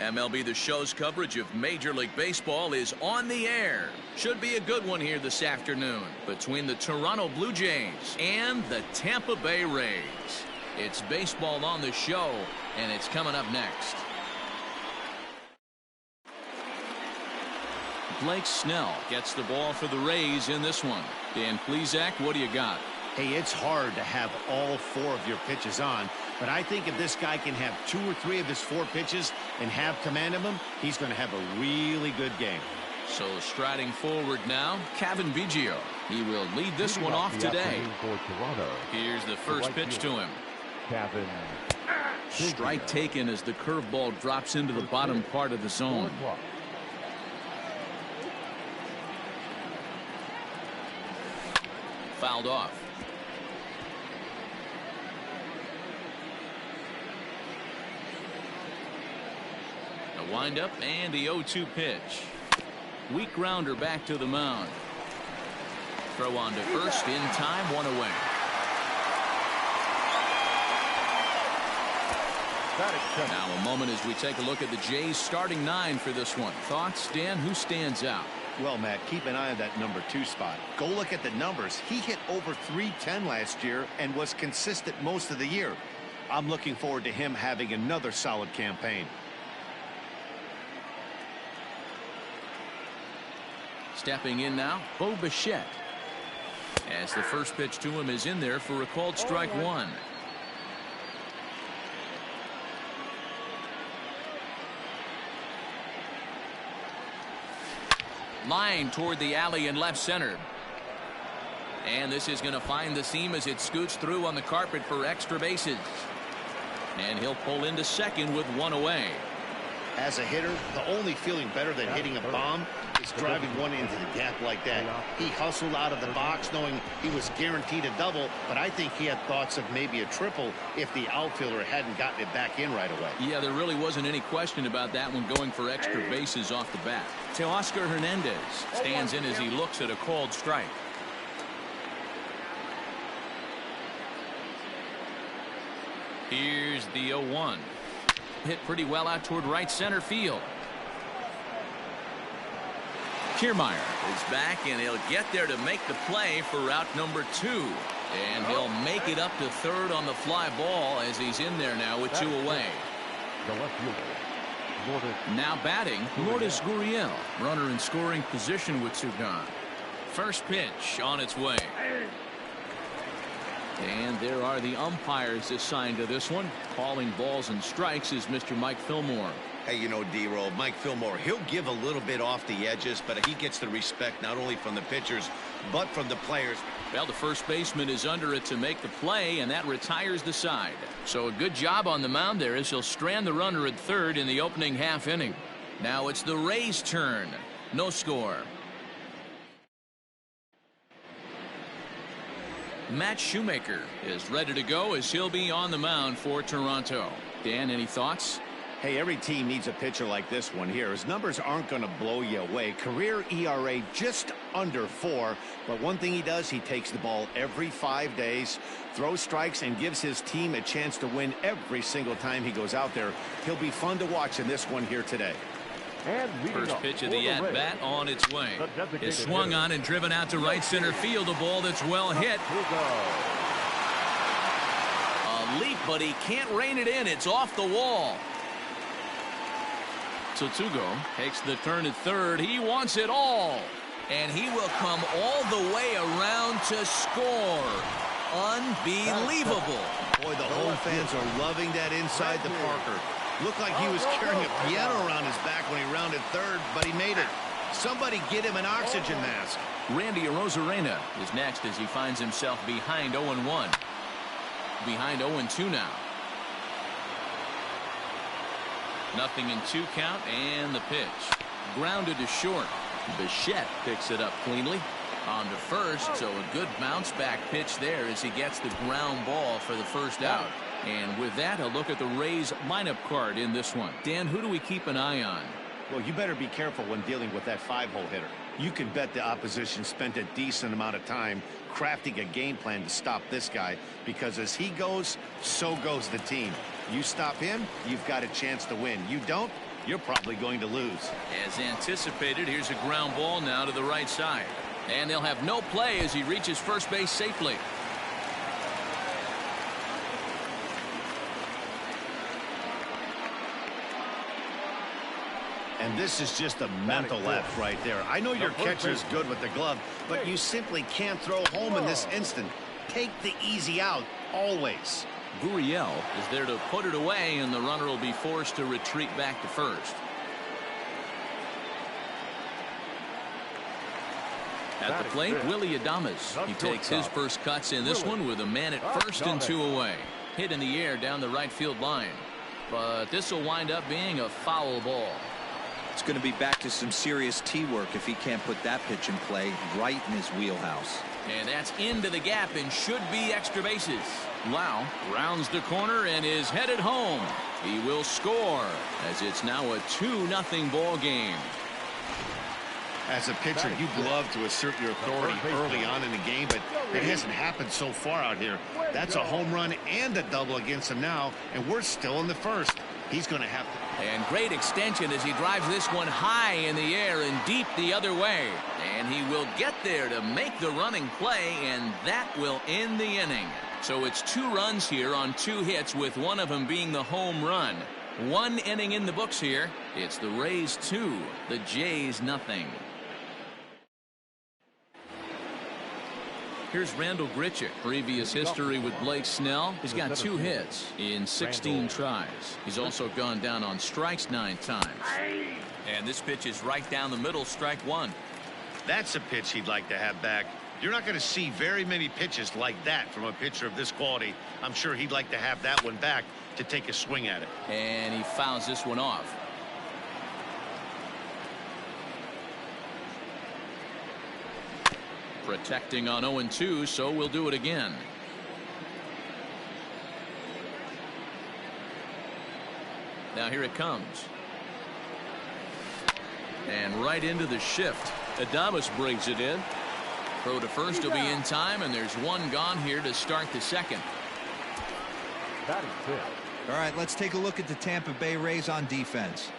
MLB The Show's coverage of Major League Baseball is on the air. Should be a good one here this afternoon between the Toronto Blue Jays and the Tampa Bay Rays. It's baseball on the show, and it's coming up next. Blake Snell gets the ball for the Rays in this one. Dan Plesac, what do you got? Hey, it's hard to have all 4 of your pitches on, but I think if this guy can have 2 or 3 of his 4 pitches and have command of them, he's going to have a really good game. So striding forward now, Kevin Biggio. He will lead this one off today. Here's the first pitch to him. Strike taken as the curveball drops into the bottom part of the zone. Fouled off. A windup and the 0-2 pitch. Weak grounder back to the mound. Throw on to first in time, 1 away. Now a moment as we take a look at the Jays starting 9 for this one. Thoughts, Dan? Who stands out? Well, Matt, keep an eye on that number 2 spot. Go look at the numbers. He hit over .310 last year and was consistent most of the year. I'm looking forward to him having another solid campaign. Stepping in now, Bo Bichette. As the first pitch to him is in there for a called strike 1. Line toward the alley in left center. And this is going to find the seam as it scoots through on the carpet for extra bases. And he'll pull into second with 1 away. As a hitter, the only feeling better than hitting a bomb is driving one into the gap like that. He hustled out of the box knowing he was guaranteed a double, but I think he had thoughts of maybe a triple if the outfielder hadn't gotten it back in right away. Yeah, there really wasn't any question about that one going for extra bases off the bat. Teoscar Hernandez stands in as he looks at a called strike. Here's the 0-1. Hit pretty well out toward right center field. Kiermaier is back, and he'll get there to make the play for route number 2. And he'll make it up to third on the fly ball as he's in there now with 2 away. Now batting, Lourdes Gurriel. Runner in scoring position with 2 gone. First pitch on its way. And there are the umpires assigned to this one. Calling balls and strikes is Mr. Mike Fillmore. Hey, you know, D-Roll, Mike Fillmore, he'll give a little bit off the edges, but he gets the respect not only from the pitchers, but from the players. Well, the first baseman is under it to make the play, and that retires the side. So a good job on the mound there as he'll strand the runner at third in the opening half inning. Now it's the Rays' turn. No score. Matt Shoemaker is ready to go as he'll be on the mound for Toronto. Dan, any thoughts? Hey, every team needs a pitcher like this one here. His numbers aren't going to blow you away. Career ERA just under 4. But one thing he does, he takes the ball every 5 days, throws strikes, and gives his team a chance to win every single time he goes out there. He'll be fun to watch in this one here today. First pitch of the at-bat on its way. It's swung on and driven out to right center field. A ball that's well hit. A leap, but he can't rein it in. It's off the wall. Tsutsugo takes the turn at third. He wants it all. And he will come all the way around to score. Unbelievable. Boy, the home fans are loving that inside the Parker. Looked like he was carrying a piano around his back when he rounded third, but he made it. Somebody get him an oxygen mask. Randy Arozarena is next as he finds himself behind 0-1. Behind 0-2 now. Nothing in 2 count, and the pitch. Grounded to short. Bichette picks it up cleanly. On to first, so a good bounce back pitch there as he gets the ground ball for the first out. And with that, a look at the Rays lineup card in this one. Dan, who do we keep an eye on? Well, you better be careful when dealing with that 5-hole hitter. You can bet the opposition spent a decent amount of time crafting a game plan to stop this guy, because as he goes, so goes the team. You stop him, you've got a chance to win. You don't, you're probably going to lose. As anticipated, here's a ground ball now to the right side. And they'll have no play as he reaches first base safely. And this is just a mental F right there. I know your catcher is good with the glove, but you simply can't throw home in this instant. Take the easy out, always. Gurriel is there to put it away, and the runner will be forced to retreat back to first. At the plate, Willie Adames. He takes his first cuts in this one with a man at first and 2 away. Hit in the air down the right field line. But this will wind up being a foul ball. It's going to be back to some serious tee work if he can't put that pitch in play right in his wheelhouse. And that's into the gap and should be extra bases. Lau rounds the corner and is headed home. He will score as it's now a 2-0 ball game. As a pitcher, you'd love to assert your authority early on in the game, but it hasn't happened so far out here. That's a home run and a double against him now, and we're still in the first. He's going to have to. And great extension as he drives this one high in the air and deep the other way. And he will get there to make the running play, and that will end the inning. So it's 2 runs here on 2 hits, with one of them being the home run. 1 inning in the books here. It's the Rays 2, the Jays nothing. Here's Randall Grichuk. Previous history with Blake Snell. He's got 2 hits in 16 tries. He's also gone down on strikes 9 times. And this pitch is right down the middle, strike 1. That's a pitch he'd like to have back. You're not going to see very many pitches like that from a pitcher of this quality. I'm sure he'd like to have that one back to take a swing at it. And he fouls this one off. Protecting on 0-2, so we'll do it again. Now here it comes. And right into the shift. Adames brings it in. Throw to first will be in time, and there's 1 gone here to start the second. All right, let's take a look at the Tampa Bay Rays on defense.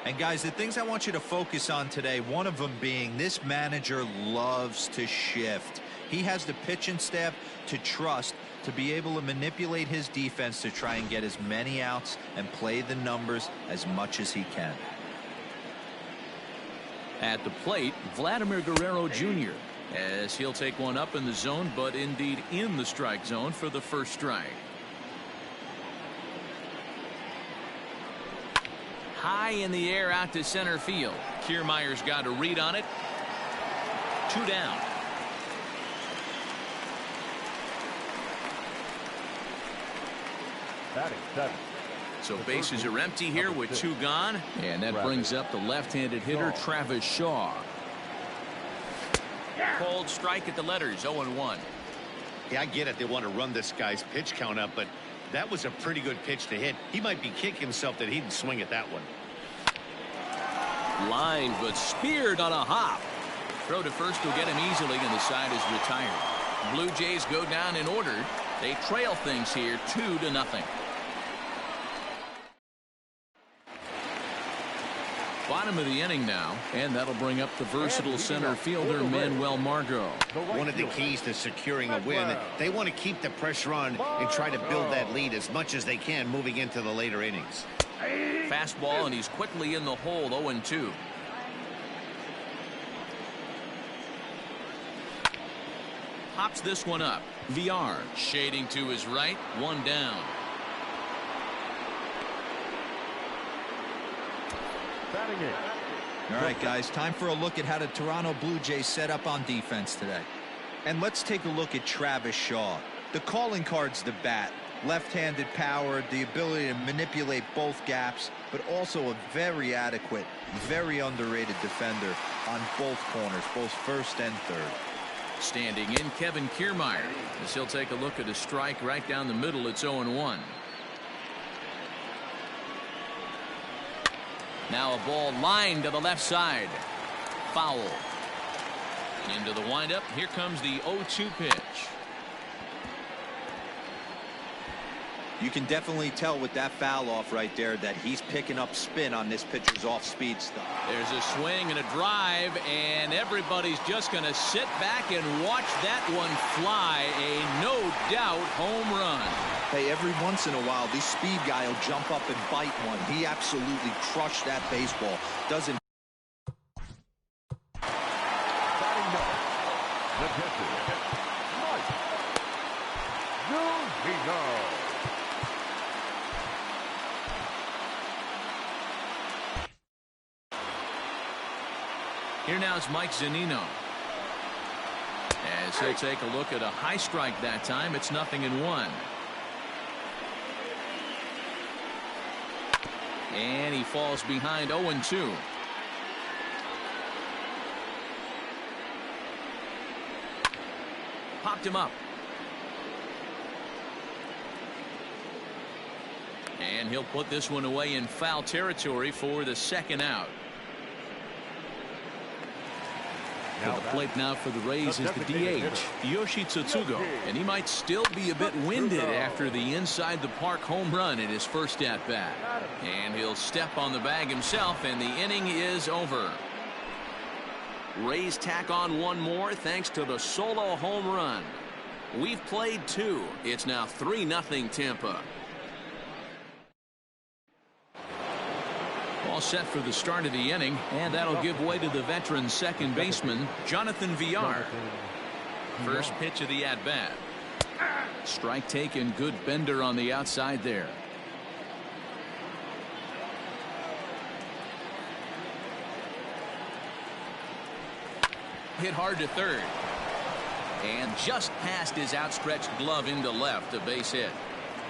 And guys, the things I want you to focus on today, one of them being this manager loves to shift. He has the pitching staff to trust to be able to manipulate his defense to try and get as many outs and play the numbers as much as he can. At the plate, Vladimir Guerrero Jr. as he'll take one up in the zone, but indeed in the strike zone for the first strike. High in the air out to center field. Kiermaier's got a read on it. 2 down. So bases are empty here with 2 gone. And that brings up the left-handed hitter Travis Shaw. Cold strike at the letters, 0-1. Yeah, I get it. They want to run this guy's pitch count up, but that was a pretty good pitch to hit. He might be kicking himself that he didn't swing at that one. Line, but speared on a hop. Throw to first will get him easily, and the side is retired. Blue Jays go down in order. They trail things here 2-0. Bottom of the inning now, and that'll bring up the versatile center fielder Manuel Margot. One of the keys to securing a win, they want to keep the pressure on and try to build that lead as much as they can moving into the later innings. Fastball, and he's quickly in the hole, 0-2. Pops this one up. VR shading to his right, 1 down. All right, guys, time for a look at how the Toronto Blue Jays set up on defense today. And let's take a look at Travis Shaw. The calling card's the bat. Left-handed power, the ability to manipulate both gaps, but also a very adequate, very underrated defender on both corners, both first and third. Standing in, Kevin Kiermaier, as he'll take a look at a strike right down the middle. It's 0-1. Now a ball lined to the left side. Foul. Into the windup. Here comes the 0-2 pitch. You can definitely tell with that foul off right there that he's picking up spin on this pitcher's off-speed stuff. There's a swing and a drive, and everybody's just going to sit back and watch that one fly. A no-doubt home run. Hey, every once in a while, this speed guy will jump up and bite one. He absolutely crushed that baseball. Doesn't. Here now is Mike Zunino. As he'll take a look at a high strike that time, it's 0-1. And he falls behind 0-2. Popped him up. And he'll put this one away in foul territory for the second out. To the plate now for the Rays is the DH, Yoshi Tsutsugo, and he might still be a bit winded after the inside-the-park home run in his first at-bat. And he'll step on the bag himself, and the inning is over. Rays tack on one more thanks to the solo home run. We've played two. It's now 3-0 Tampa. All set for the start of the inning, and that'll give way to the veteran second baseman, Jonathan Villar. First pitch of the at-bat. Strike taken, good bender on the outside there. Hit hard to third. And just past his outstretched glove into left, a base hit.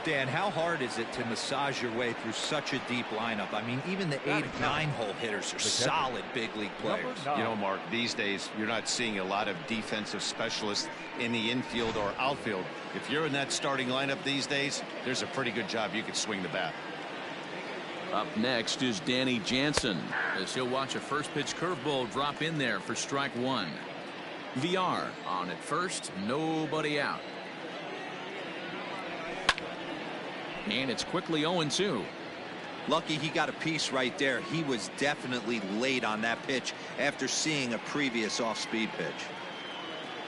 Dan, how hard is it to massage your way through such a deep lineup? I mean, even the 8 and 9 hole hitters are solid big league players. You know, Mark, these days you're not seeing a lot of defensive specialists in the infield or outfield. If you're in that starting lineup these days, there's a pretty good job you could swing the bat. Up next is Danny Jansen, as he'll watch a first pitch curveball drop in there for strike one. VR on at first, nobody out. And it's quickly 0-2. Lucky he got a piece right there. He was definitely late on that pitch after seeing a previous off-speed pitch.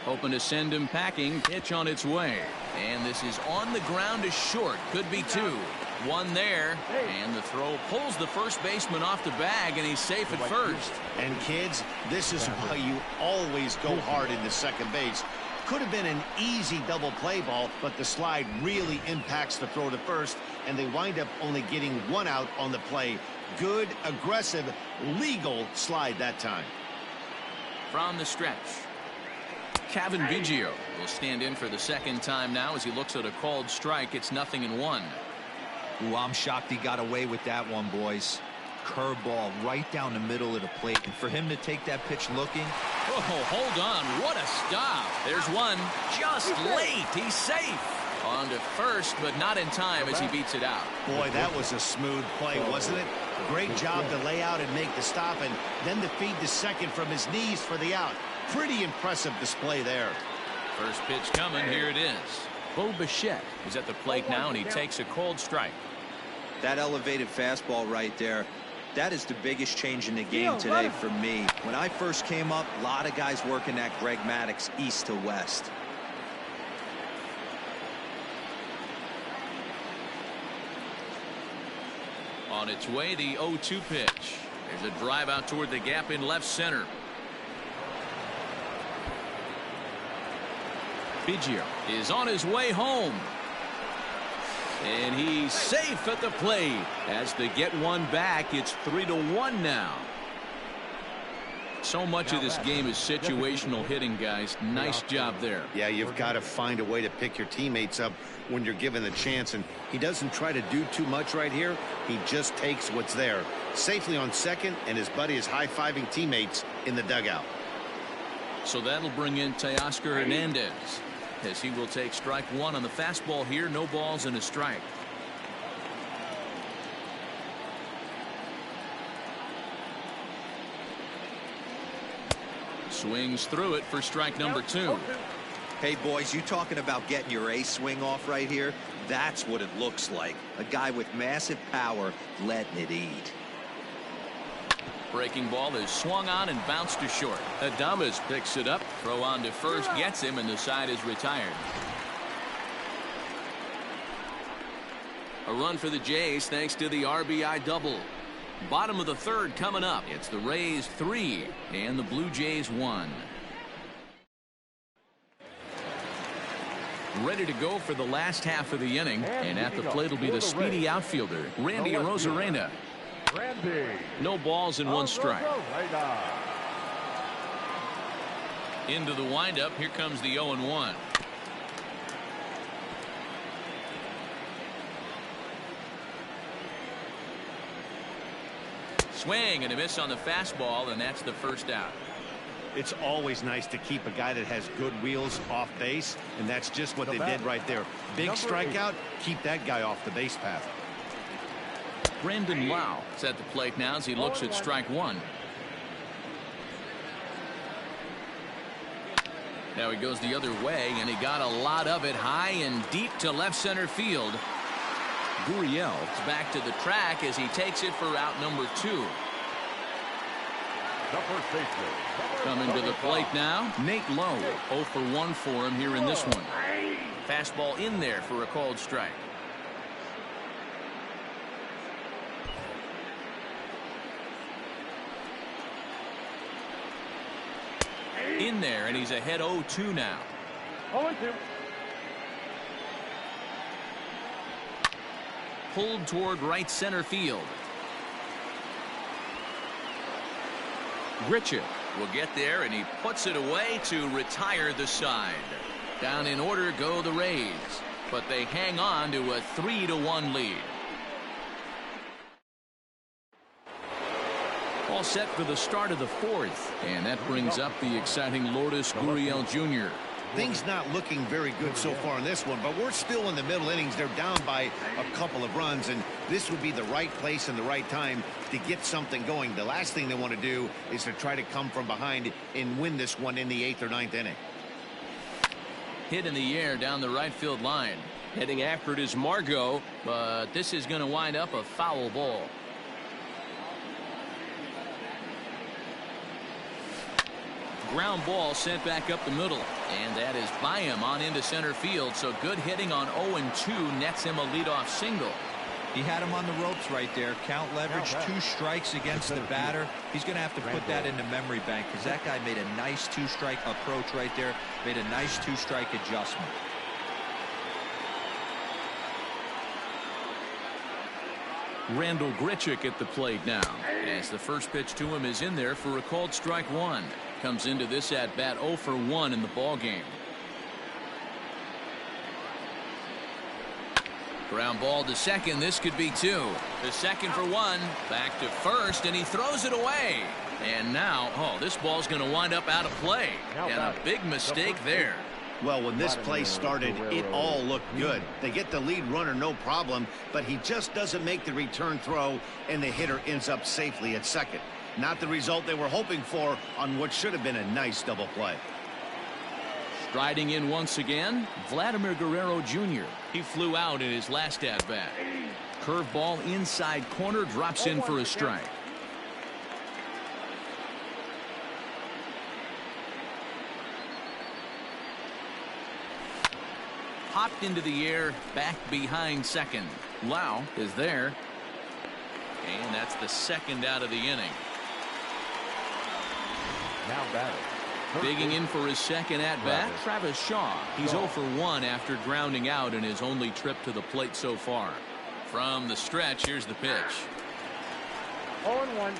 Hoping to send him packing. Pitch on its way. And this is on the ground to short. Could be two. One there. And the throw pulls the first baseman off the bag, and he's safe at first. And kids, this is why you always go hard into second base. Could have been an easy double play ball, but the slide really impacts the throw to first, and they wind up only getting one out on the play. Good, aggressive, legal slide that time. From the stretch, Kevin Biggio will stand in for the second time now as he looks at a called strike. It's 0-1. Ooh, I'm shocked he got away with that one, boys. Curveball right down the middle of the plate, and for him to take that pitch looking. Oh, hold on, what a stop. There's one, just late. He's safe. On to first, but not in time as he beats it out. Boy, that was a smooth play, wasn't it? Great job to lay out and make the stop, and then to feed the second from his knees for the out. Pretty impressive display there. First pitch coming, here it is. Bo Bichette is at the plate now, and he takes a cold strike. That elevated fastball right there. That is the biggest change in the game today for me. When I first came up, a lot of guys working that Greg Maddux east to west. On its way, the 0-2 pitch. There's a drive out toward the gap in left center. Biggio is on his way home. And he's safe at the plate. As they get one back, it's 3-1 now. So much of this game is situational hitting, guys. Nice job there. Yeah, you've got to find a way to pick your teammates up when you're given the chance, and he doesn't try to do too much right here. He just takes what's there. Safely on second, and his buddy is high-fiving teammates in the dugout. So that'll bring in Teoscar Hernandez, as he will take strike one on the fastball here. No balls and a strike. Swings through it for strike number two. Hey, boys, you talking about getting your ace swing off right here? That's what it looks like. A guy with massive power letting it eat. Breaking ball is swung on and bounced to short. Adames picks it up. Throw on to first, gets him, and the side is retired. A run for the Jays thanks to the RBI double. Bottom of the third coming up. It's the Rays 3 and the Blue Jays 1. Ready to go for the last half of the inning, and at the plate will be the speedy outfielder, Randy Arozarena. No balls and one strike. Into the windup. Here comes the 0-1. Swing and a miss on the fastball, and that's the first out. It's always nice to keep a guy that has good wheels off base, and that's just what they did right there. Big strikeout, keep that guy off the base path. Brandon Lau is at the plate now as he looks at strike one. Now he goes the other way, and he got a lot of it high and deep to left center field. Gurriel is back to the track as he takes it for out number 2. Coming to the plate now, Nate Lowe. 0 for 1 for him here in this one. Fastball in there for a called strike. In there, and he's ahead 0-2 now. 0-2. Pulled toward right center field. Grichuk will get there, and he puts it away to retire the side. Down in order go the Rays, but they hang on to a 3-1 lead. All set for the start of the fourth, and that brings up the exciting Lourdes Gurriel Jr. Things not looking very good so far in this one, but we're still in the middle innings. They're down by a couple of runs, and this would be the right place and the right time to get something going. The last thing they want to do is to try to come from behind and win this one in the 8th or 9th inning. Hit in the air down the right field line. Heading after it is Margot, but this is going to wind up a foul ball. Ground ball sent back up the middle, and that is by him on into center field. So good hitting on 0-2 nets him a leadoff single. He had him on the ropes right there. Count leverage, 2 strikes against the batter. He's going to have to put that in the memory bank because that guy made a nice 2-strike approach right there. Made a nice 2-strike adjustment. Randall Grichuk at the plate now, as the first pitch to him is in there for a called strike one. Comes into this at bat 0 for 1 in the ball game. Ground ball to second. This could be 2. The second for 1. Back to first, and he throws it away. And now, this ball's going to wind up out of play. And a big mistake there. Well, when this play started, it all looked good. They get the lead runner, no problem, but he just doesn't make the return throw, and the hitter ends up safely at second. Not the result they were hoping for on what should have been a nice double play. Striding in once again, Vladimir Guerrero Jr. He flew out in his last at-bat. Curveball inside corner, drops in for a strike. Hopped into the air, back behind second. Lau is there. And that's the second out of the inning. Now batting. Digging in for his second at-bat, Travis Shaw. He's 0 for 1 after grounding out in his only trip to the plate so far. From the stretch, here's the pitch. 0-1.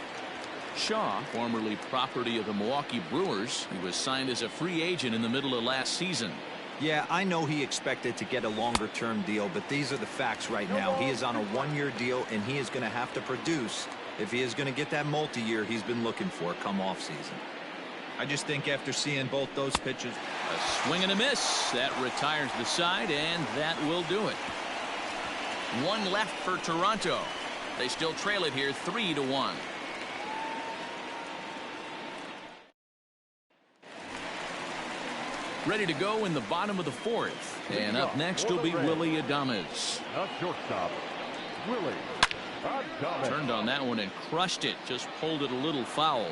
Shaw, formerly property of the Milwaukee Brewers, he was signed as a free agent in the middle of last season. Yeah, I know he expected to get a longer-term deal, but these are the facts right now. He is on a 1-year deal, and he is going to have to produce if he is going to get that multi-year he's been looking for come off-season. I just think after seeing both those pitches. A swing and a miss. That retires the side, and that will do it. 1 left for Toronto. They still trail it here 3-1. Ready to go in the bottom of the fourth. And up next will be Willie Adames. Shortstop, Willie Adames. Turned on that one and crushed it. Just pulled it a little foul.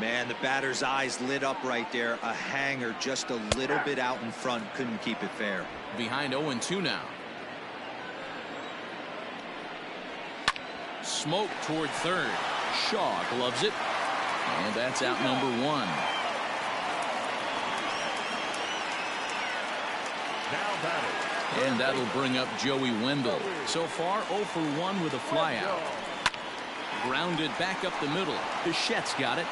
Man, the batter's eyes lit up right there. A hanger just a little bit out in front. Couldn't keep it fair. Behind 0-2 now. Smoke toward third. Shaw gloves it. And that's out number one. Now batting. And that'll bring up Joey Wendell. So far 0 for 1 with a flyout. Grounded back up the middle. Bichette's got it.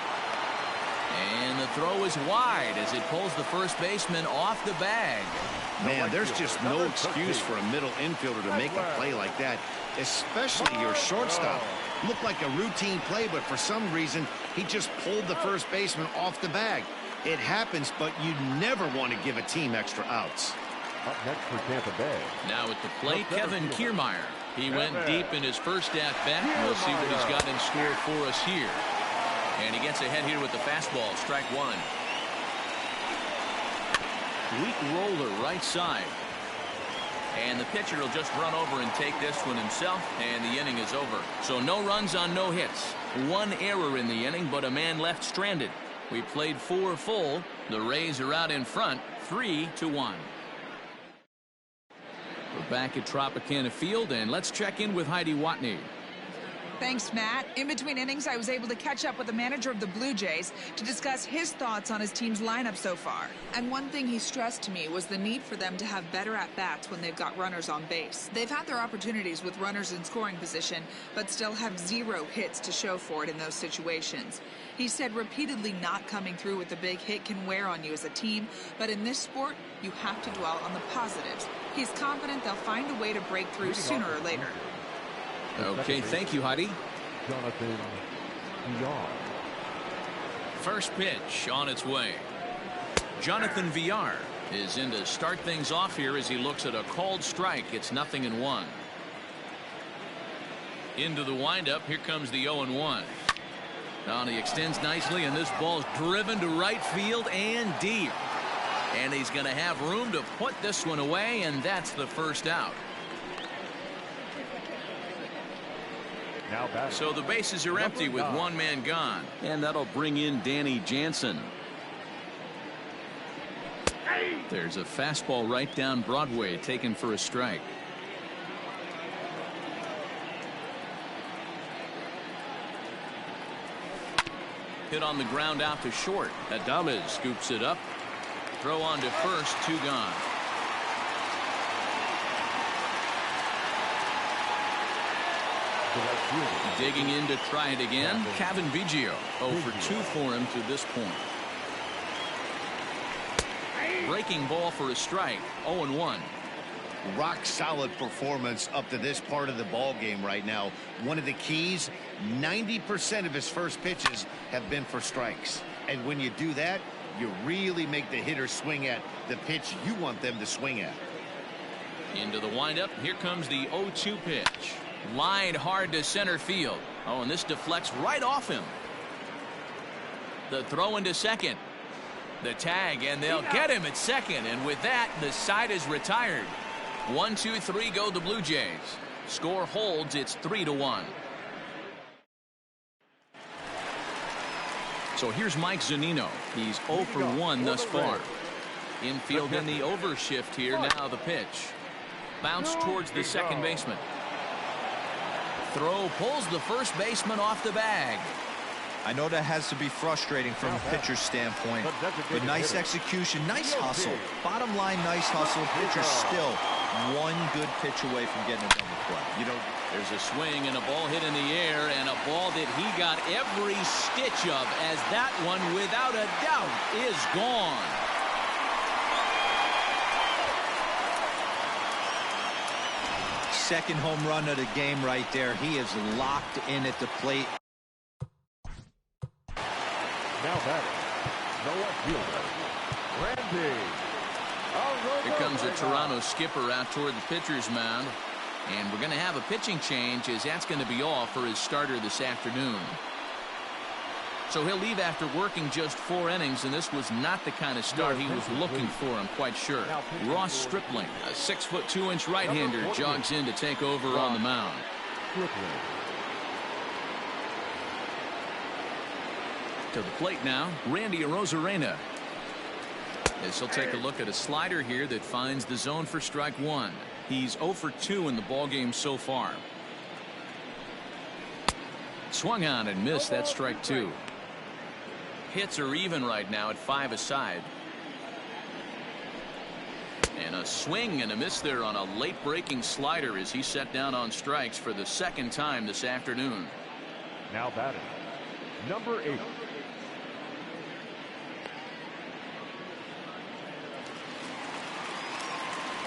And the throw is wide as it pulls the first baseman off the bag. Man, there's just no excuse for a middle infielder to make a play like that, especially your shortstop. Looked like a routine play, but for some reason, he just pulled the first baseman off the bag. It happens, but you never want to give a team extra outs. Up next for Tampa Bay. Now at the plate, Kevin Kiermaier. He went deep in his first at-bat. We'll see what he's got in store for us here. And he gets ahead here with the fastball, strike one. Weak roller right side. And the pitcher will just run over and take this one himself, and the inning is over. So no runs on no hits. One error in the inning, but a man left stranded. We played 4 full. The Rays are out in front, 3-1. We're back at Tropicana Field, and let's check in with Heidi Watney. Thanks, Matt. In between innings, I was able to catch up with the manager of the Blue Jays to discuss his thoughts on his team's lineup so far. And one thing he stressed to me was the need for them to have better at-bats when they've got runners on base. They've had their opportunities with runners in scoring position, but still have 0 hits to show for it in those situations. He said repeatedly not coming through with a big hit can wear on you as a team, but in this sport, you have to dwell on the positives. He's confident they'll find a way to break through sooner or later. Okay, thank you, Heidi. Jonathan Villar. First pitch on its way. Jonathan Villar is in to start things off here as he looks at a called strike. It's 0-1. Into the windup. Here comes the 0-1. Now he extends nicely, and this ball's driven to right field and deep. And he's going to have room to put this one away, and that's the first out. So the bases are empty with one man gone, and that'll bring in Danny Jansen. There's a fastball right down Broadway taken for a strike. Hit on the ground out to short. Adames scoops it up. Throw on to first, 2 gone. Digging in to try it again. Kevin Biggio 0 for 2 for him to this point. Breaking ball for a strike. 0-1. Rock solid performance up to this part of the ball game right now. One of the keys, 90% of his first pitches have been for strikes. And when you do that, you really make the hitter swing at the pitch you want them to swing at. Into the windup. Here comes the 0-2 pitch. Lined hard to center field. Oh, and this deflects right off him. The throw into second. The tag, and they'll get him at second. And with that, the side is retired. 1, 2, 3 go the Blue Jays. Score holds. It's 3-1. So here's Mike Zunino. He's 0 for 1 thus far. Infield in the overshift here. Now the pitch. Bounce towards the second baseman. Throw pulls the first baseman off the bag. I know that has to be frustrating from a pitcher's standpoint, but nice execution, nice hustle. Bottom line, nice hustle. Pitcher's still one good pitch away from getting a double play. You know, there's a swing and a ball hit in the air, and a ball that he got every stitch of, as that one, without a doubt, is gone. Second home run of the game right there. He is locked in at the plate. Now batting, the left fielder, Randy. Here comes a Toronto skipper out toward the pitcher's mound. And we're going to have a pitching change, as that's going to be all for his starter this afternoon. So he'll leave after working just 4 innings, and this was not the kind of start he was looking for, I'm quite sure. Ross Stripling, a 6'2" right-hander, jogs in to take over on the mound. To the plate now, Randy Arozarena. As he'll take a look at a slider here that finds the zone for strike 1. He's 0 for 2 in the ballgame so far. Swung on and missed. That's strike 2. Hits are even right now at 5 aside. And a swing and a miss there on a late breaking slider as he set down on strikes for the 2nd time this afternoon. Now batting, number 8.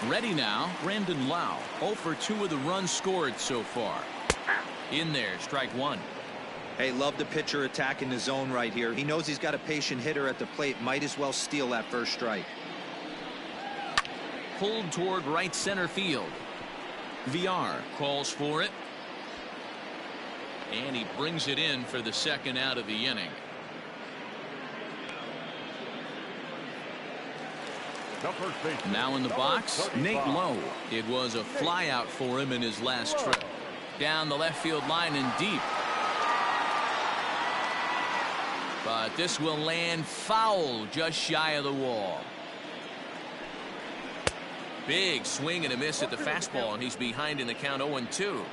Ready now, Brandon Lau. 0 for 2 with the runs scored so far. In there, strike 1. Hey, love the pitcher attacking the zone right here. He knows he's got a patient hitter at the plate. Might as well steal that first strike. Pulled toward right center field. VR calls for it. And he brings it in for the 2nd out of the inning. Now in the box, Nate Lowe. It was a fly out for him in his last trip. Down the left field line and deep. But this will land foul just shy of the wall. Big swing and a miss at the fastball, and he's behind in the count 0-2.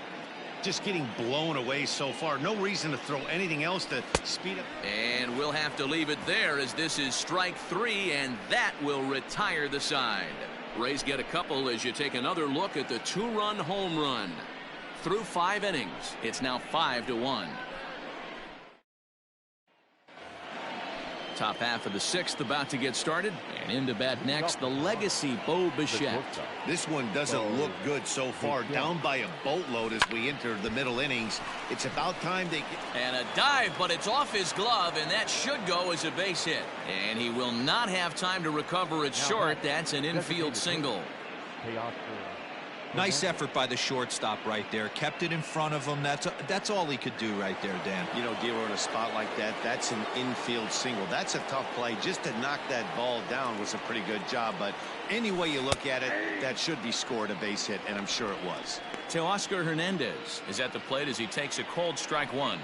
Just getting blown away so far. No reason to throw anything else to speed up. And we'll have to leave it there as this is strike 3, and that will retire the side. Rays get a couple as you take another look at the 2-run home run. Through 5 innings, it's now 5-1. Top half of the 6th about to get started, and into bat next, the legacy Bo Bichette. This one doesn't look good so far. Down by a boatload as we enter the middle innings. It's about time they get... And a dive, but it's off his glove, and that should go as a base hit. And he will not have time to recover it short. That's an infield single. Nice effort by the shortstop right there. Kept it in front of him. That's all he could do right there, Dan. You know, Giro, in a spot like that, that's an infield single. That's a tough play. Just to knock that ball down was a pretty good job. But any way you look at it, that should be scored a base hit, and I'm sure it was. Teoscar Hernandez is at the plate as he takes a cold strike 1.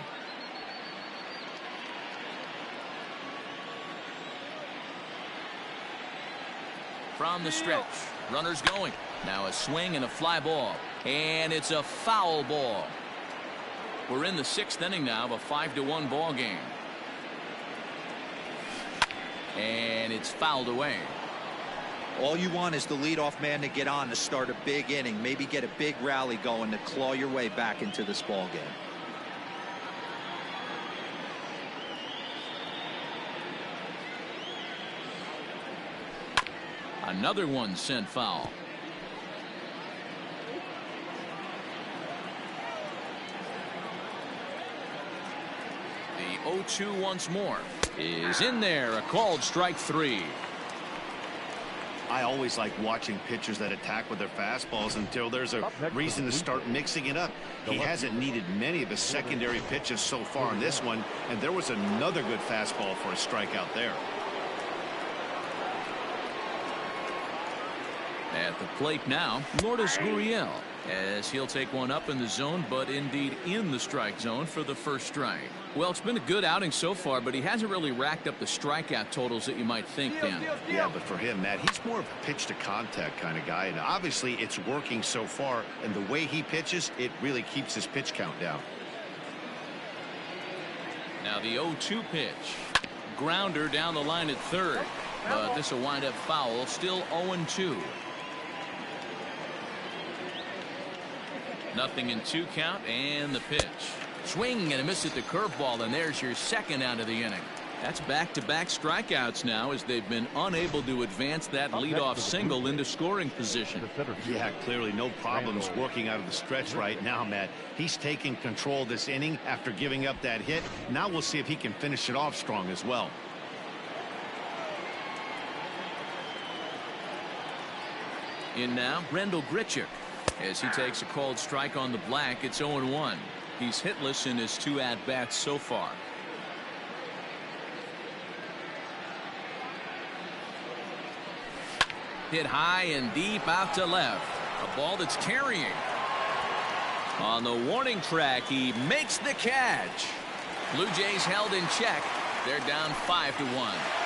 From the stretch, runners going. Now a swing and a fly ball, and it's a foul ball. We're in the 6th inning now of a 5-1 ball game, and it's fouled away. All you want is the leadoff man to get on to start a big inning, maybe get a big rally going to claw your way back into this ball game. Another one sent foul. The 0-2 once more is in there. A called strike 3. I always like watching pitchers that attack with their fastballs until there's a reason to start mixing it up. He hasn't needed many of his secondary pitches so far in this one, and there was another good fastball for a strikeout there. At the plate now, Lourdes Gurriel, as he'll take one up in the zone, but indeed in the strike zone for the first strike. Well, it's been a good outing so far, but he hasn't really racked up the strikeout totals that you might think, Dan. Yeah, but for him, Matt, he's more of a pitch-to-contact kind of guy, and obviously it's working so far, and the way he pitches, it really keeps his pitch count down. Now the 0-2 pitch. Grounder down the line at third, but this will wind up foul, still 0-2. Nothing in 2 count, and the pitch. Swing and a miss at the curveball, and there's your 2nd out of the inning. That's back-to-back strikeouts now as they've been unable to advance that leadoff single into scoring position. Yeah, clearly no problems working out of the stretch right now, Matt. He's taking control this inning after giving up that hit. Now we'll see if he can finish it off strong as well. In now, Rendell Grichuk. As he takes a called strike on the black, it's 0-1. He's hitless in his 2 at-bats so far. hit high and deep out to left. A ball that's carrying. On the warning track, he makes the catch. Blue Jays held in check. They're down 5-1.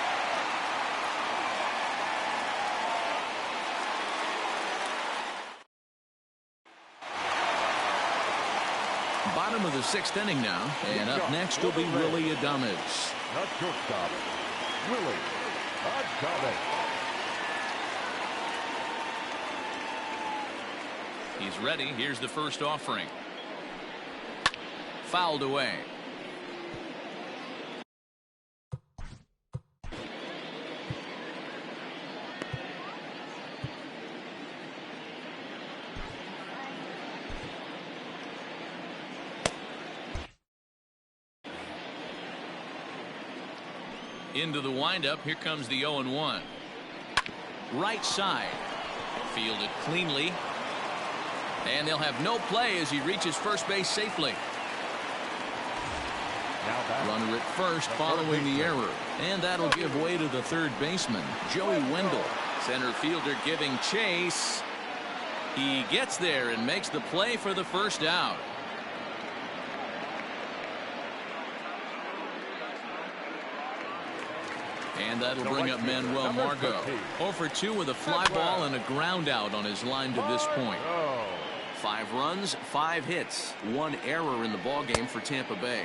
Bottom of the 6th inning now, and up next will be Willie Adames. Not shortstop, Willie Adames. He's ready. Here's the first offering. Fouled away. Into the windup. Here comes the 0-1. Right side. Fielded cleanly. And they'll have no play as he reaches first base safely. Runner at first following the error. And that'll give way to the third baseman, Joey Wendell. Center fielder giving chase. He gets there and makes the play for the first out. And that'll bring up Manuel Margot. 0 for 2 with a fly ball and a ground out on his line to this point. 5 runs, 5 hits, 1 error in the ballgame for Tampa Bay.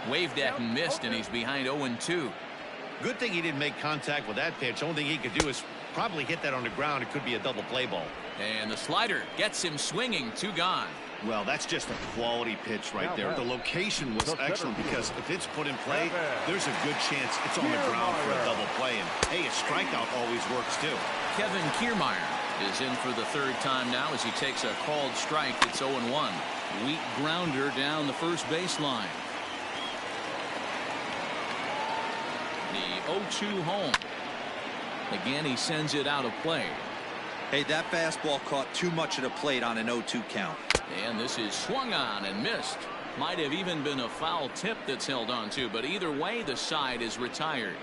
Waved at and missed, and he's behind 0-2. Good thing he didn't make contact with that pitch. Only thing he could do is probably hit that on the ground. It could be a double play ball. And the slider gets him swinging. 2 gone. Well, that's just a quality pitch right there. The location was excellent because if it's put in play, there's a good chance it's on the ground for a double play. And, hey, a strikeout always works, too. Kevin Kiermaier is in for the 3rd time now as he takes a called strike. It's 0-1. Weak grounder down the first baseline. The 0-2 home. Again, he sends it out of play. Hey, that fastball caught too much of the plate on an 0-2 count. And this is swung on and missed. Might have even been a foul tip that's held on to, but either way, the side is retired.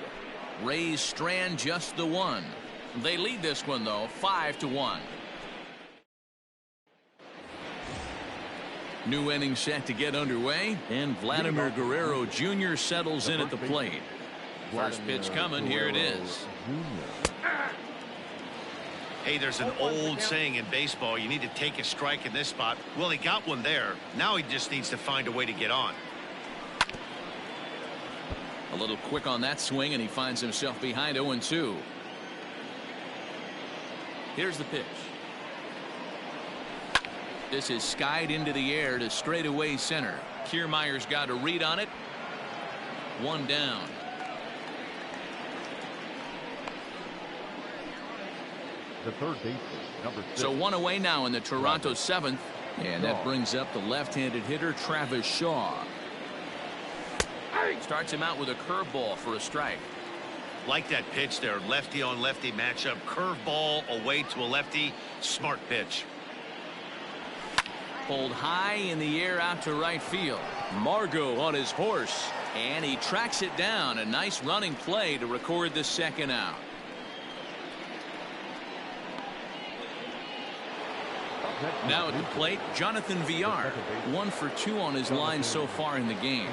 Rays strand just the 1. They lead this one, though, 5-1. New inning set to get underway, and Vladimir Guerrero Jr. settles in at the plate. First pitch coming. Here it is. Hey, there's an old saying in baseball, you need to take a strike in this spot. Well, he got one there. Now he just needs to find a way to get on. A little quick on that swing, and he finds himself behind 0-2. Here's the pitch. This is skied into the air to straightaway center. Kiermaier's got a read on it. 1 down. The third baseman, number 6. So 1 away now in the Toronto 7th. And that brings up the left-handed hitter, Travis Shaw. Starts him out with a curveball for a strike. Like that pitch there, lefty on lefty matchup, curveball away to a lefty. Smart pitch. Pulled high in the air out to right field. Margot on his horse, and he tracks it down. A nice running play to record the 2nd out. Now at the plate, Jonathan Villar. 1 for 2 on his line so far in the game.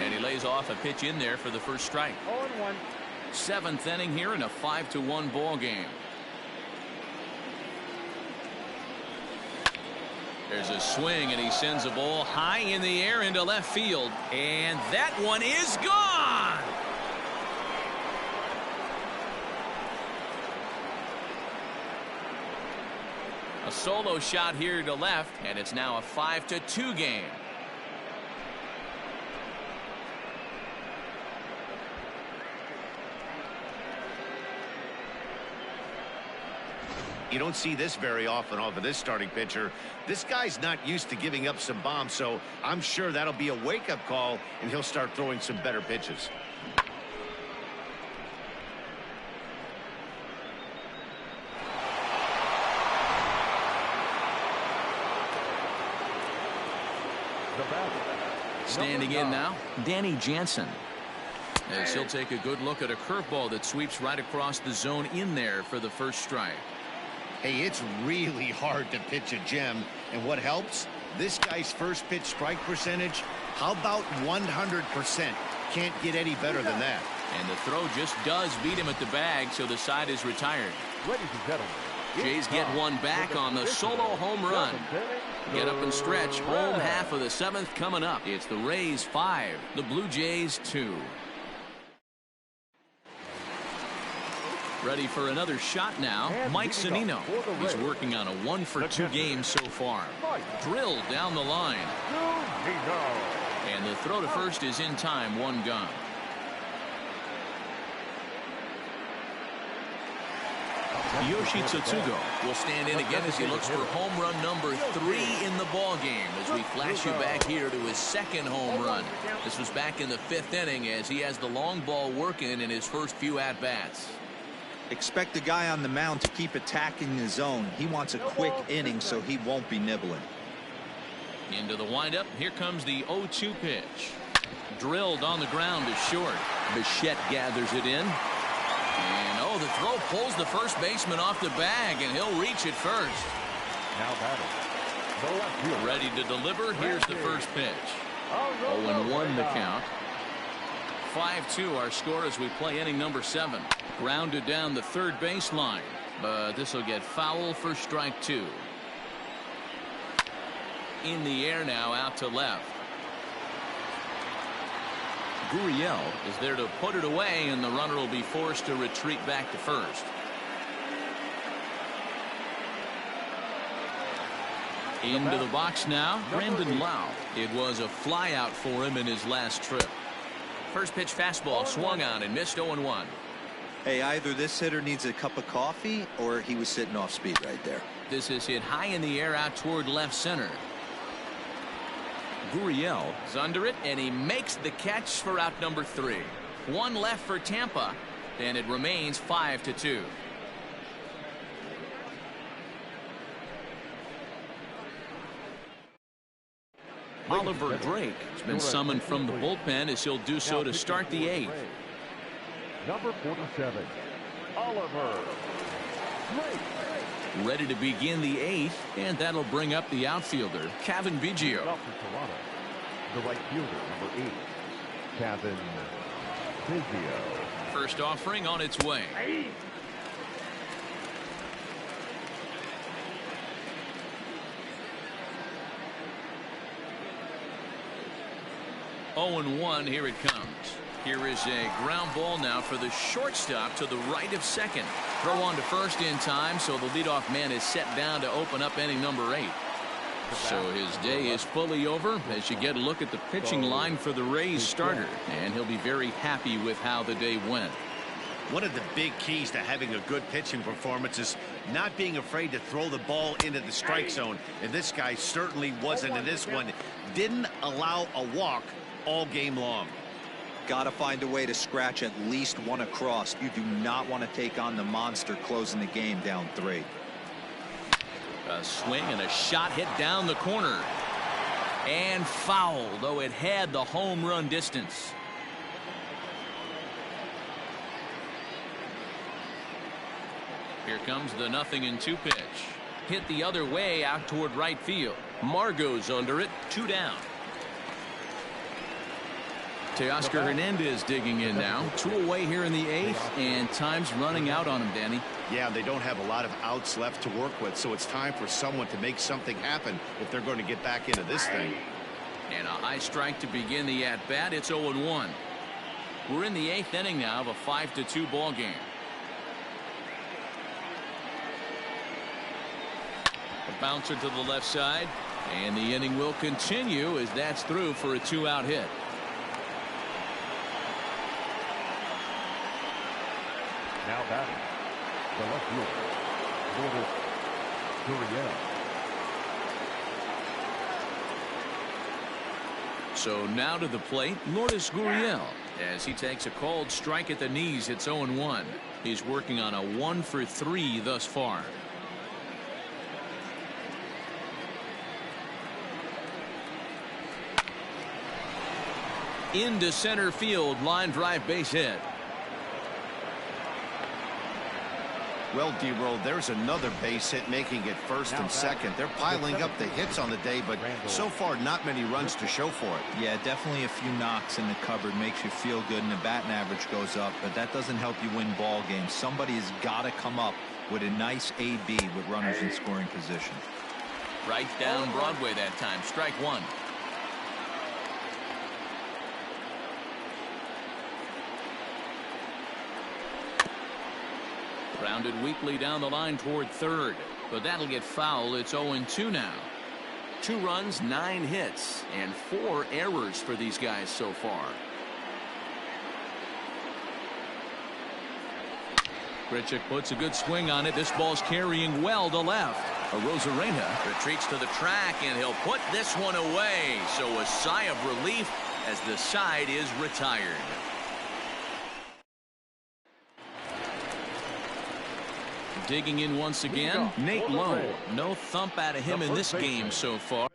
And he lays off a pitch in there for the first strike. 7th inning here in a 5-1 ball game. There's a swing, and he sends a ball high in the air into left field. And that one is gone. A solo shot here to left, and it's now a 5-2 game. You don't see this very often off of this starting pitcher. This guy's not used to giving up some bombs, so I'm sure that'll be a wake-up call, and he'll start throwing some better pitches. Standing in now, Danny Jansen. as he'll take a good look at a curveball that sweeps right across the zone in there for the first strike. Hey, it's really hard to pitch a gem, and what helps? This guy's first pitch strike percentage, how about 100%? Can't get any better than that. And the throw just does beat him at the bag, so the side is retired. Ladies and gentlemen, Jays get one back on the solo home run. Get up and stretch. Home half of the seventh coming up. It's the Rays 5, the Blue Jays 2. Ready for another shot now. Mike Zunino. He's working on a 1-for-2 game so far. Drilled down the line. And the throw to first is in time. One gone. Yoshi Tsutsugo will stand in again as he looks for home run number 3 in the ball game as we flash you back here to his second home run. This was back in the 5th inning as he has the long ball working in his first few at-bats. Expect the guy on the mound to keep attacking the zone. He wants a quick inning, so he won't be nibbling. Into the windup. Here comes the 0-2 pitch. Drilled on the ground to short. Bichette gathers it in. And oh, the throw pulls the first baseman off the bag, and he'll reach it first. Now batting. The left fielder. Ready to deliver. Here's the first pitch. 0-1 the count. 5-2 our score as we play inning number 7. Grounded down the third baseline, but this will get foul for strike 2. In the air now, out to left. Gurriel is there to put it away, and the runner will be forced to retreat back to first. Into the box now, Brandon Lau. It was a flyout for him in his last trip. First pitch fastball swung on and missed. 0-1. Hey, either this hitter needs a cup of coffee or he was sitting off speed right there. This is hit high in the air out toward left center. Gurriel is under it, and he makes the catch for out number 3. One left for Tampa, and it remains 5-2. Oliver Drake has been summoned from the bullpen as he'll do so to start the 8th. Number 47, Oliver Drake. Ready to begin the 8th, and that'll bring up the outfielder, Kevin Biggio. The right fielder, number 8, Kevin Biggio. First offering on its way. 0-1. Here it comes. Here is a ground ball now for the shortstop to the right of second. Throw on to first in time, so the leadoff man is set down to open up inning number 8. So his day is fully over as you get a look at the pitching line for the Rays starter, and he'll be very happy with how the day went. One of the big keys to having a good pitching performance is not being afraid to throw the ball into the strike zone, and this guy certainly wasn't in this one. Didn't allow a walk all game long. Got to find a way to scratch at least one across. You do not want to take on the monster closing the game down 3. A swing and a shot hit down the corner. And foul, though it had the home run distance. Here comes the 0-2 pitch. Hit the other way out toward right field. Margot's under it. 2 down. Teoscar Hernandez digging in now. 2 away here in the 8th, and time's running out on him, Danny. Yeah, they don't have a lot of outs left to work with, so it's time for someone to make something happen if they're going to get back into this thing. And a high strike to begin the at-bat. It's 0-1. We're in the 8th inning now of a 5-2 ball game. A bouncer to the left side, and the inning will continue as that's through for a 2-out hit. Now batting, the left fielder, Gurriel. So now to the plate, Lourdes Gurriel, as he takes a called strike at the knees. It's 0-1. He's working on a 1-for-3 thus far. Into center field, line drive base hit. Well, D-Roll, there's another base hit, making it first and second. They're piling up the hits on the day, but so far not many runs to show for it. Yeah, definitely a few knocks in the cupboard makes you feel good, and the batting average goes up, but that doesn't help you win ball games. Somebody has got to come up with a nice AB with runners in scoring position. Right down Broadway that time. Strike one. Grounded weakly down the line toward third, but that'll get foul. It's 0-2 now. 2 runs, 9 hits, and 4 errors for these guys so far. Grichuk puts a good swing on it. This ball's carrying well to left. Rosarena retreats to the track, and he'll put this one away. So a sigh of relief as the side is retired. Digging in once again, Nate Lowe. No thump out of him in this game so far.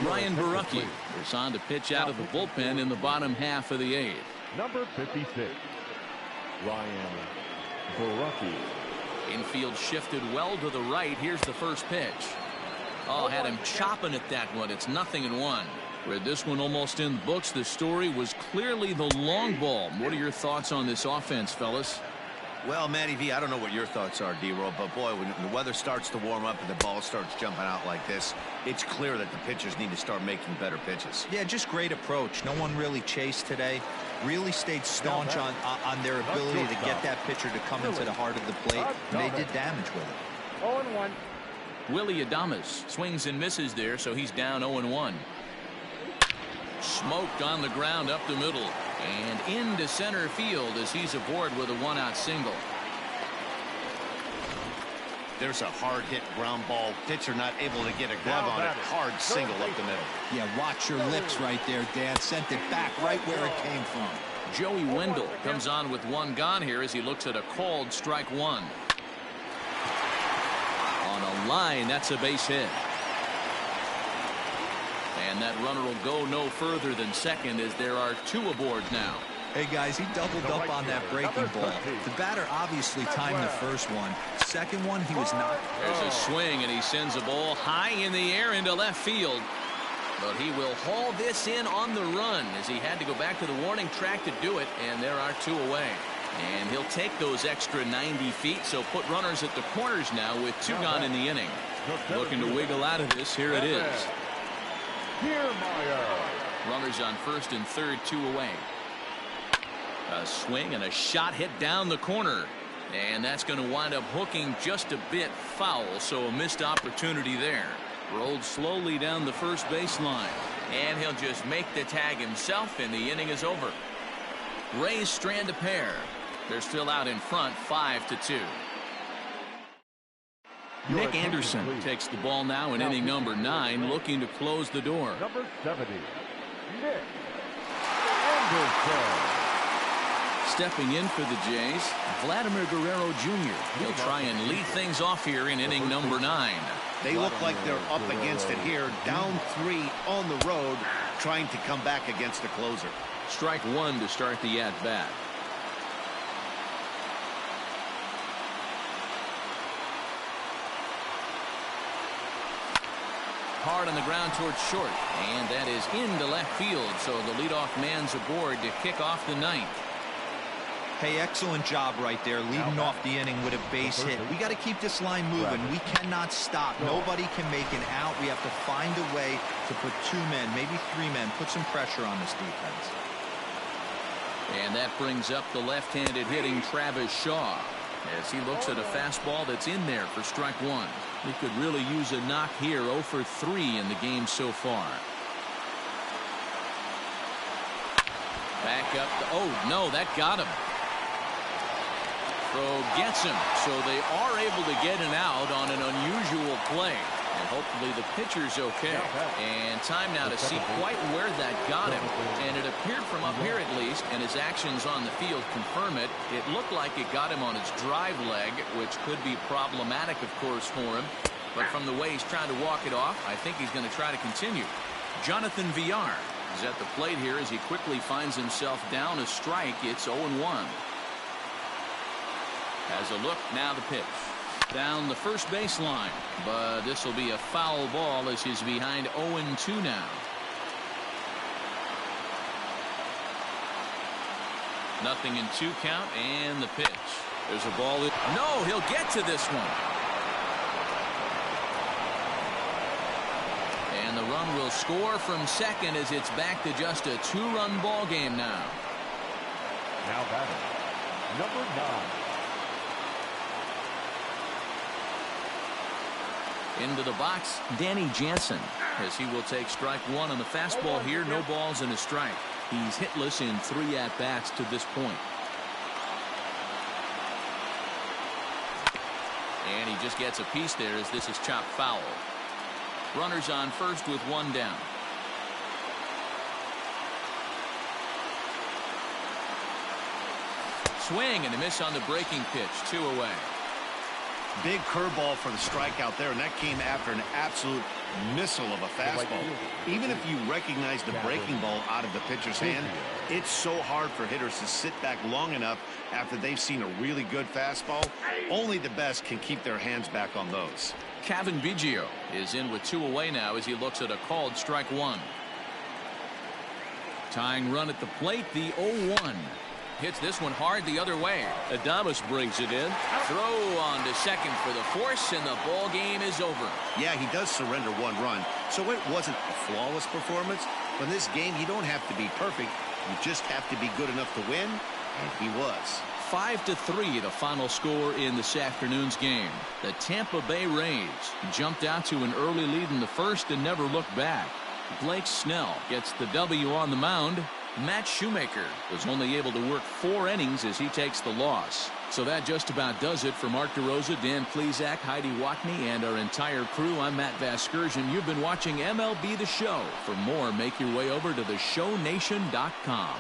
Ryan Barucki is on to pitch out of the bullpen in the bottom half of the 8th. Number 56, Ryan Barucki. Infield shifted well to the right. Here's the first pitch. Oh, had him chopping at that one. It's 0-1. Read this one almost in the books. The story was clearly the long ball. What are your thoughts on this offense, fellas? Well, Matty V, I don't know what your thoughts are, D-Roll, but boy, when the weather starts to warm up and the ball starts jumping out like this, it's clear that the pitchers need to start making better pitches. Yeah, just great approach. No one really chased today. Really stayed staunch on their ability to get that pitcher to come into the heart of the plate. And they did damage with it. 0-1. Willie Adames swings and misses there, so he's down 0-1. Smoked on the ground up the middle and into center field as he's aboard with a 1-out single. There's a hard hit ground ball. Pitcher not able to get a glove on it. Hard single up the middle. Yeah, watch your lips right there, Dan. Sent it back right where it came from. Joey Wendell comes on with 1 gone here as he looks at a called strike 1. On a line, that's a base hit. And that runner will go no further than second as there are 2 aboard now. Hey, guys, he doubled up on that breaking ball. The batter obviously timed the first one. Second one, he was not. There's a swing, and he sends a ball high in the air into left field. But he will haul this in on the run as he had to go back to the warning track to do it, and there are 2 away. And he'll take those extra 90 feet, so put runners at the corners now with 2 gone in the inning. Looking to wiggle out of this. Here it is. Runners on first and third, 2 away. A swing and a shot hit down the corner. And that's going to wind up hooking just a bit foul, so a missed opportunity there. Rolled slowly down the first baseline. And he'll just make the tag himself, and the inning is over. Rays strand a pair. They're still out in front, 5-2. Nick Anderson takes the ball now in inning number 9, looking to close the door. Number 70, Nick Anderson. Stepping in for the Jays, Vladimir Guerrero Jr. He'll try and lead things off here in inning number 9. They look like they're up against it here, down 3 on the road, trying to come back against the closer. Strike 1 to start the at-bat. Hard on the ground towards short, and that is into left field, so the leadoff man's aboard to kick off the 9th. Hey, excellent job right there, leading off the inning with a base hit. We got to keep this line moving. We cannot stop. Nobody can make an out. We have to find a way to put 2 men, maybe 3 men, put some pressure on this defense. And that brings up the left-handed hitting Travis Shaw as he looks at a fastball that's in there for strike 1. He could really use a knock here. 0 for 3 in the game so far. Back up. Oh, no, that got him. Throw gets him. So they are able to get an out on an unusual play. And hopefully the pitcher's okay. And time now to see quite where that got him. And it appeared from up here at least, and his actions on the field confirm it. It looked like it got him on his drive leg, which could be problematic, of course, for him. But from the way he's trying to walk it off, I think he's going to try to continue. Jonathan Villar is at the plate here as he quickly finds himself down a strike. It's 0-1. Has a look, now the pitch. Down the first baseline, but this will be a foul ball as he's behind 0-2 now. Nothing in 2 count, and the pitch. There's a ball. No, he'll get to this one. And the run will score from second as it's back to just a 2-run ball game now. Now batting, number 9. Into the box, Danny Jansen, as he will take strike 1 on the fastball here. No balls and a strike. He's hitless in 3 at-bats to this point. And he just gets a piece there as this is chopped foul. Runners on first with 1 down. Swing and a miss on the breaking pitch. 2 away. Big curveball for the strikeout there, and that came after an absolute missile of a fastball. Even if you recognize the breaking ball out of the pitcher's hand, it's so hard for hitters to sit back long enough after they've seen a really good fastball. Only the best can keep their hands back on those. Kevin Biggio is in with 2 away now as he looks at a called strike 1. Tying run at the plate, the 0-1. Hits this one hard the other way. Adames brings it in. Throw on to second for the force, and the ball game is over. Yeah, he does surrender 1 run, so it wasn't a flawless performance. But in this game, you don't have to be perfect. You just have to be good enough to win, and he was. 5-3, the final score in this afternoon's game. The Tampa Bay Rays jumped out to an early lead in the first and never looked back. Blake Snell gets the W on the mound. Matt Shoemaker was only able to work 4 innings as he takes the loss. So that just about does it for Mark DeRosa, Dan Plesac, Heidi Watney, and our entire crew. I'm Matt Vasgersian. You've been watching MLB The Show. For more, make your way over to theshownation.com.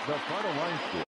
The final line score.